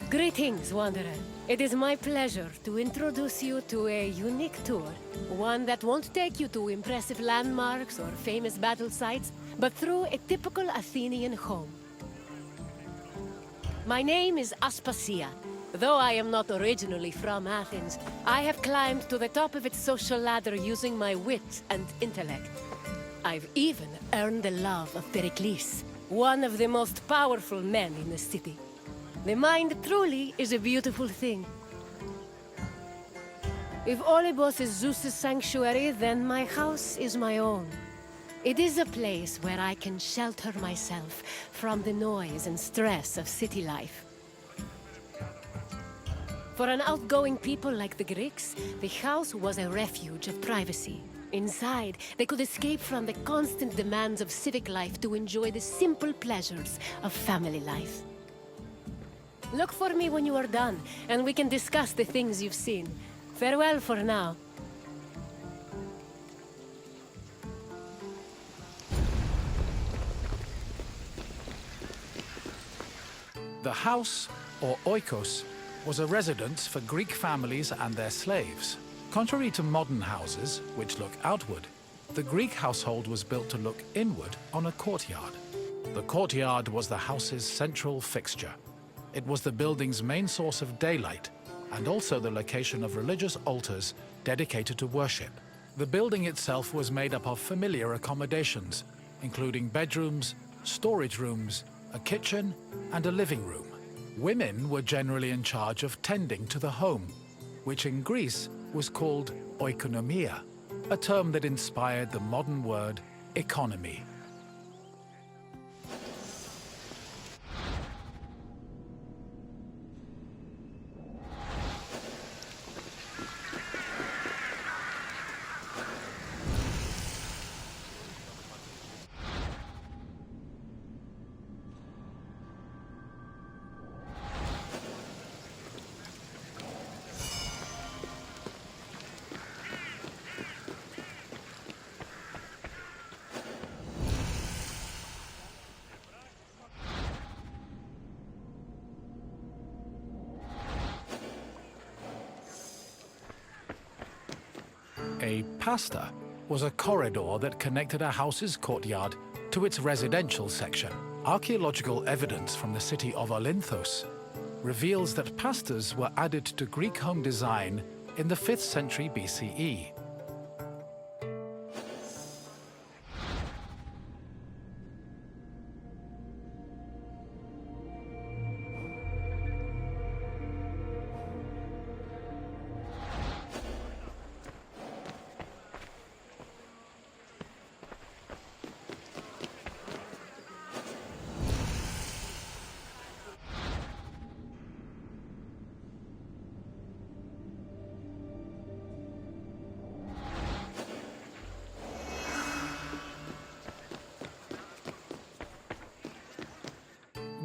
Greetings, Wanderer. It is my pleasure to introduce you to a unique tour. One that won't take you to impressive landmarks or famous battle sites, but through a typical Athenian home. My name is Aspasia. Though I am not originally from Athens, I have climbed to the top of its social ladder using my wit and intellect. I've even earned the love of Pericles, one of the most powerful men in the city. The mind truly is a beautiful thing. If Olympus is Zeus's sanctuary, then my house is my own. It is a place where I can shelter myself from the noise and stress of city life. For an outgoing people like the Greeks, the house was a refuge of privacy. Inside, they could escape from the constant demands of civic life to enjoy the simple pleasures of family life. Look for me when you are done, and we can discuss the things you've seen. Farewell for now. The house, or oikos, was a residence for Greek families and their slaves. Contrary to modern houses, which look outward, the Greek household was built to look inward on a courtyard. The courtyard was the house's central fixture. It was the building's main source of daylight, and also the location of religious altars dedicated to worship. The building itself was made up of familiar accommodations, including bedrooms, storage rooms, a kitchen, and a living room. Women were generally in charge of tending to the home, which in Greece was called oikonomia, a term that inspired the modern word economy. A pasta was a corridor that connected a house's courtyard to its residential section. Archaeological evidence from the city of Olynthos reveals that pastas were added to Greek home design in the 5th century BCE.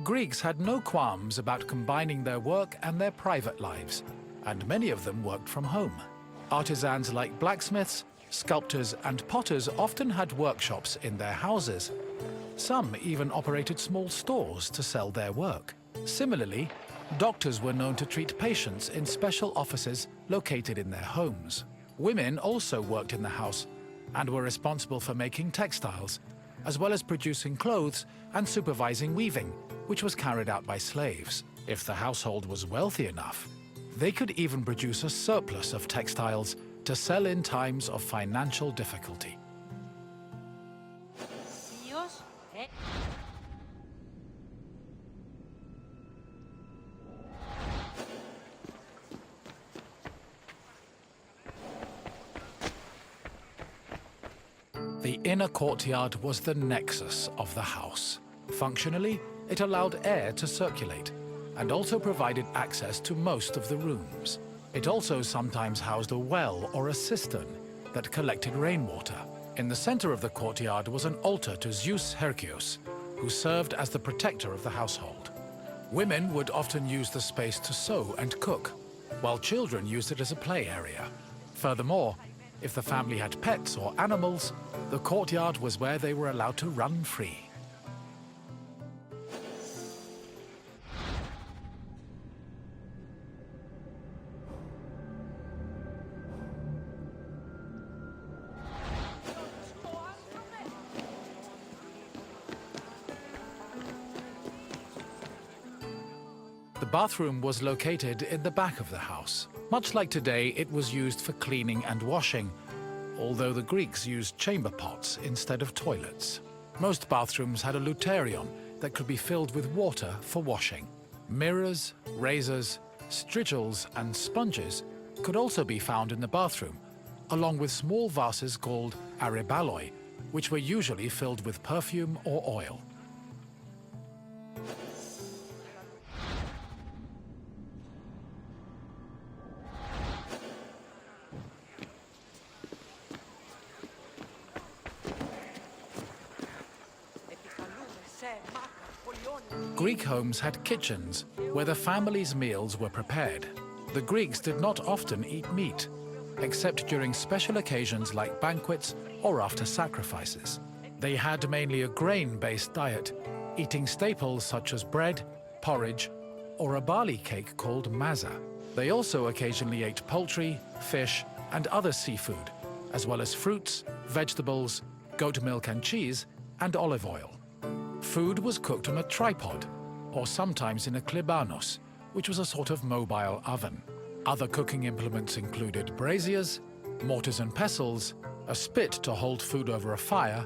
Greeks had no qualms about combining their work and their private lives, and many of them worked from home. Artisans like blacksmiths, sculptors, and potters often had workshops in their houses. Some even operated small stores to sell their work. Similarly, doctors were known to treat patients in special offices located in their homes. Women also worked in the house and were responsible for making textiles, as well as producing clothes and supervising weaving, which was carried out by slaves. If the household was wealthy enough, they could even produce a surplus of textiles to sell in times of financial difficulty. The inner courtyard was the nexus of the house. Functionally, it allowed air to circulate and also provided access to most of the rooms. It also sometimes housed a well or a cistern that collected rainwater. In the center of the courtyard was an altar to Zeus Hercules, who served as the protector of the household. Women would often use the space to sew and cook, while children used it as a play area. Furthermore, if the family had pets or animals, the courtyard was where they were allowed to run free. The bathroom was located in the back of the house. Much like today, it was used for cleaning and washing, although the Greeks used chamber pots instead of toilets. Most bathrooms had a luterion that could be filled with water for washing. Mirrors, razors, strigils, and sponges could also be found in the bathroom, along with small vases called arebaloi, which were usually filled with perfume or oil. Greek homes had kitchens where the family's meals were prepared. The Greeks did not often eat meat, except during special occasions like banquets or after sacrifices. They had mainly a grain-based diet, eating staples such as bread, porridge, or a barley cake called maza. They also occasionally ate poultry, fish, and other seafood, as well as fruits, vegetables, goat milk and cheese, and olive oil. Food was cooked on a tripod, or sometimes in a klibanos, which was a sort of mobile oven. Other cooking implements included braziers, mortars and pestles, a spit to hold food over a fire,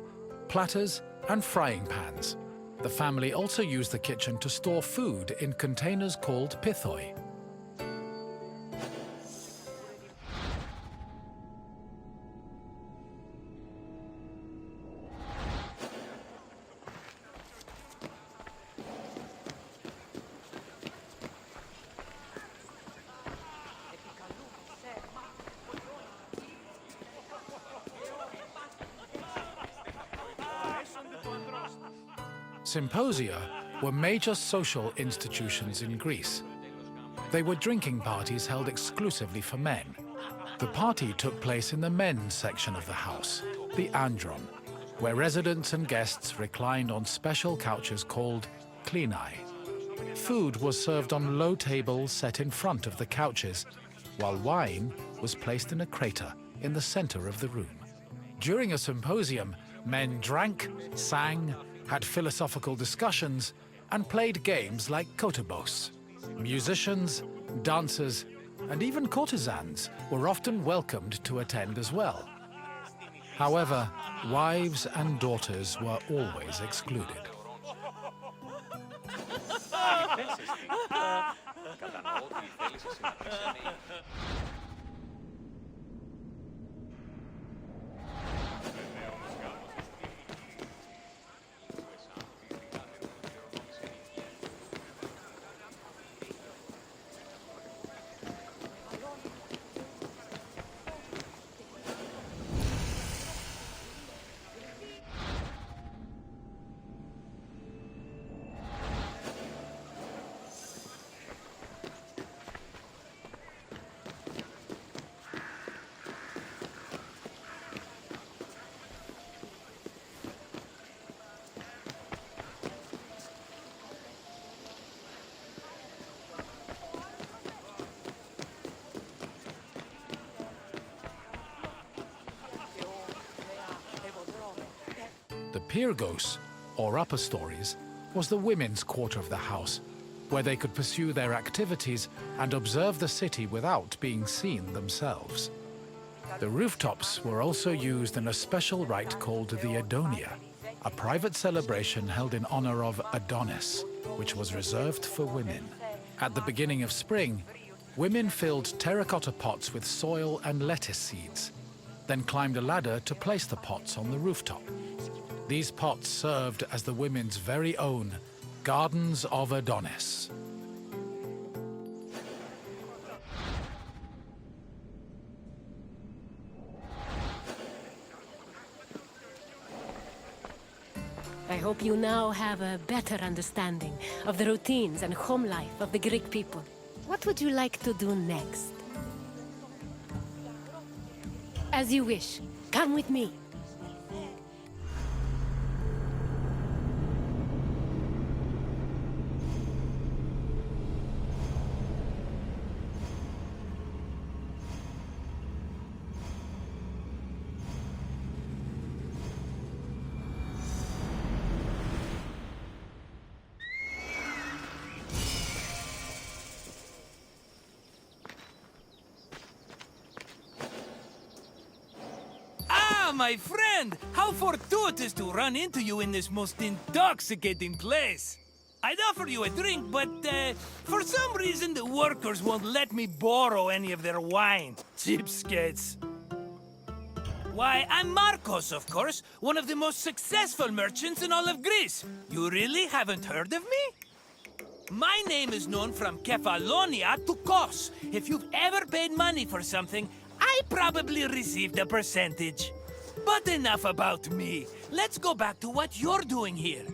platters, and frying pans. The family also used the kitchen to store food in containers called pithoi. Symposia were major social institutions in Greece. They were drinking parties held exclusively for men. The party took place in the men's section of the house, the andron, where residents and guests reclined on special couches called klinai. Food was served on low tables set in front of the couches, while wine was placed in a crater in the center of the room. During a symposium, men drank, sang, had philosophical discussions, and played games like kotobos. Musicians, dancers, and even courtesans were often welcomed to attend as well. However, wives and daughters were always excluded. The Pyrgos, or upper stories, was the women's quarter of the house, where they could pursue their activities and observe the city without being seen themselves. The rooftops were also used in a special rite called the Adonia, a private celebration held in honor of Adonis, which was reserved for women. At the beginning of spring, women filled terracotta pots with soil and lettuce seeds, then climbed a ladder to place the pots on the rooftop. These pots served as the women's very own Gardens of Adonis. I hope you now have a better understanding of the routines and home life of the Greek people. What would you like to do next? As you wish. Come with me. my friend! How fortuitous to run into you in this most intoxicating place! I'd offer you a drink, but for some reason the workers won't let me borrow any of their wine. Cheapskates. Why, I'm Marcos, of course, one of the most successful merchants in all of Greece. You really haven't heard of me? My name is known from Kefalonia to Kos. If you've ever paid money for something, I probably received a percentage. But enough about me. Let's go back to what you're doing here.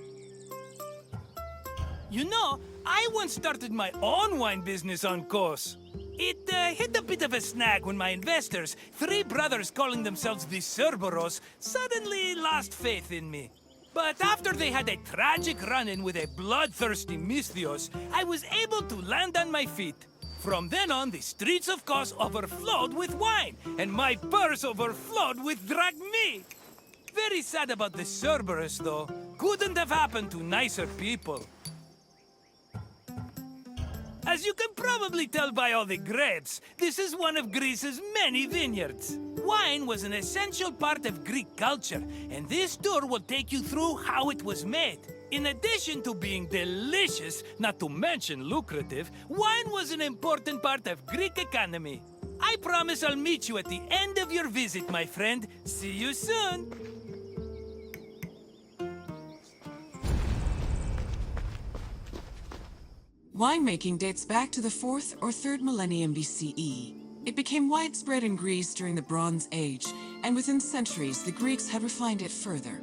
You know, I once started my own wine business on Kos. It hit a bit of a snag when my investors, three brothers calling themselves the Cerberos, suddenly lost faith in me. But after they had a tragic run-in with a bloodthirsty Misthios, I was able to land on my feet. From then on, the streets of Kos overflowed with wine, and my purse overflowed with drachmi. Very sad about the Cerberus, though. Couldn't have happened to nicer people. As you can probably tell by all the grapes, this is one of Greece's many vineyards. Wine was an essential part of Greek culture, and this tour will take you through how it was made. In addition to being delicious, not to mention lucrative, wine was an important part of Greek economy. I promise I'll meet you at the end of your visit, my friend. See you soon! Winemaking dates back to the 4th or 3rd millennium BCE. It became widespread in Greece during the Bronze Age, and within centuries the Greeks had refined it further.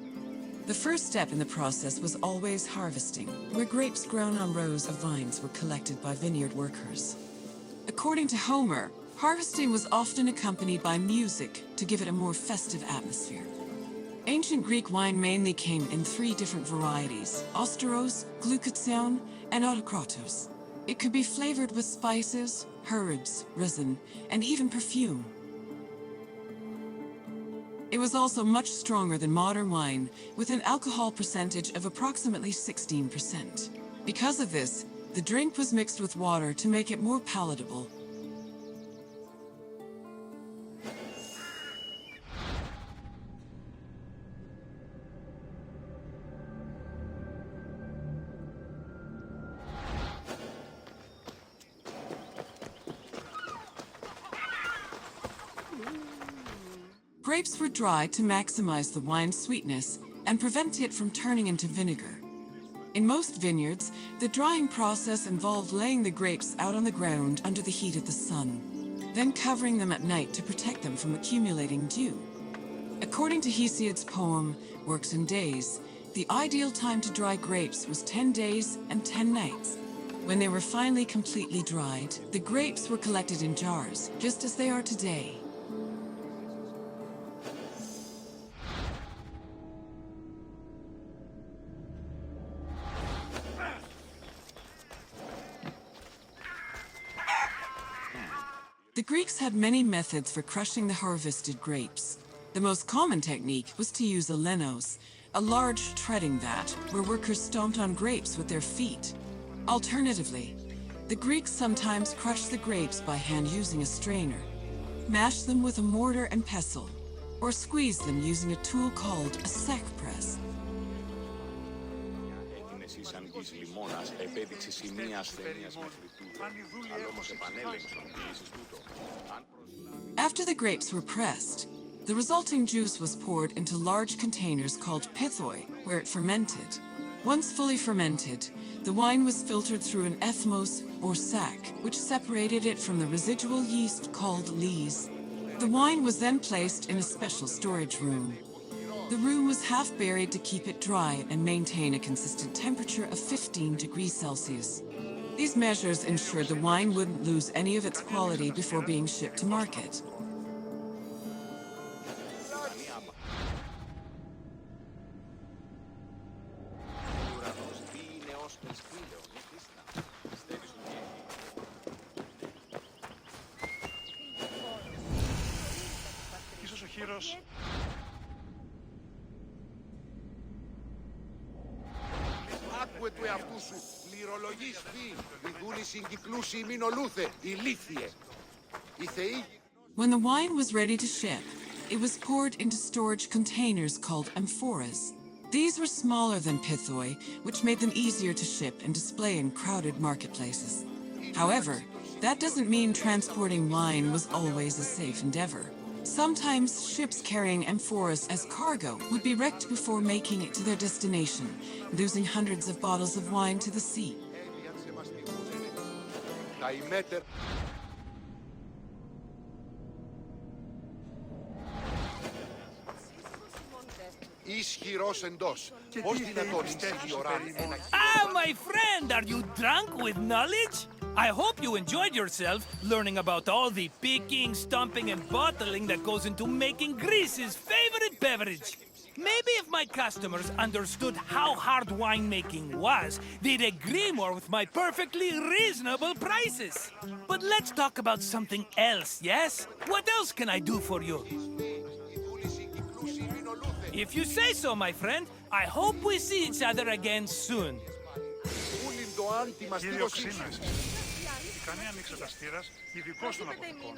The first step in the process was always harvesting, where grapes grown on rows of vines were collected by vineyard workers. According to Homer, harvesting was often accompanied by music to give it a more festive atmosphere. Ancient Greek wine mainly came in 3 different varieties: Osteros, Glucathion, and Autokratos. It could be flavored with spices, herbs, resin, and even perfume. It was also much stronger than modern wine, with an alcohol percentage of approximately 16%. Because of this, the drink was mixed with water to make it more palatable. Grapes were dried to maximize the wine's sweetness and prevent it from turning into vinegar. In most vineyards, the drying process involved laying the grapes out on the ground under the heat of the sun, then covering them at night to protect them from accumulating dew. According to Hesiod's poem, Works and Days, the ideal time to dry grapes was 10 days and 10 nights. When they were finally completely dried, the grapes were collected in jars, just as they are today. The Greeks had many methods for crushing the harvested grapes. The most common technique was to use a lenos, a large treading vat where workers stomped on grapes with their feet. Alternatively, the Greeks sometimes crushed the grapes by hand using a strainer, mashed them with a mortar and pestle, or squeezed them using a tool called a sack press. After the grapes were pressed, the resulting juice was poured into large containers called pithoi, where it fermented. Once fully fermented, the wine was filtered through an ethmos, or sack, which separated it from the residual yeast called lees. The wine was then placed in a special storage room. The room was half buried to keep it dry and maintain a consistent temperature of 15 degrees Celsius. These measures ensured the wine wouldn't lose any of its quality before being shipped to market. Άκουε του εαυτού σου, πληρολογείς φύ, διδούν οι συγκυκλούσιοι μηνολούθε, ηλίθιε. Οι θεοί... When the wine was ready to ship, it was poured into storage containers called amphoras. These were smaller than pithoi, which made them easier to ship and display in crowded marketplaces. However, that doesn't mean transporting wine was always a safe endeavor. Sometimes ships carrying amphoras as cargo would be wrecked before making it to their destination, losing hundreds of bottles of wine to the sea. Τα ημέτερα... Ισχυρός εντός. Πώς δυνατόν η ώρα ένα... Ah, my friend, are you drunk with knowledge? I hope you enjoyed yourself learning about all the picking, stumping, and bottling that goes into making Greece's favorite beverage. Maybe if my customers understood how hard winemaking was, they'd agree more with my perfectly reasonable prices. But let's talk about something else, yes? What else can I do for you? If you say so, my friend, I hope we see each other again soon. Κύριο Ξύνας, ικανή ανοίξε τα στήρας, ειδικός των αποθηκών.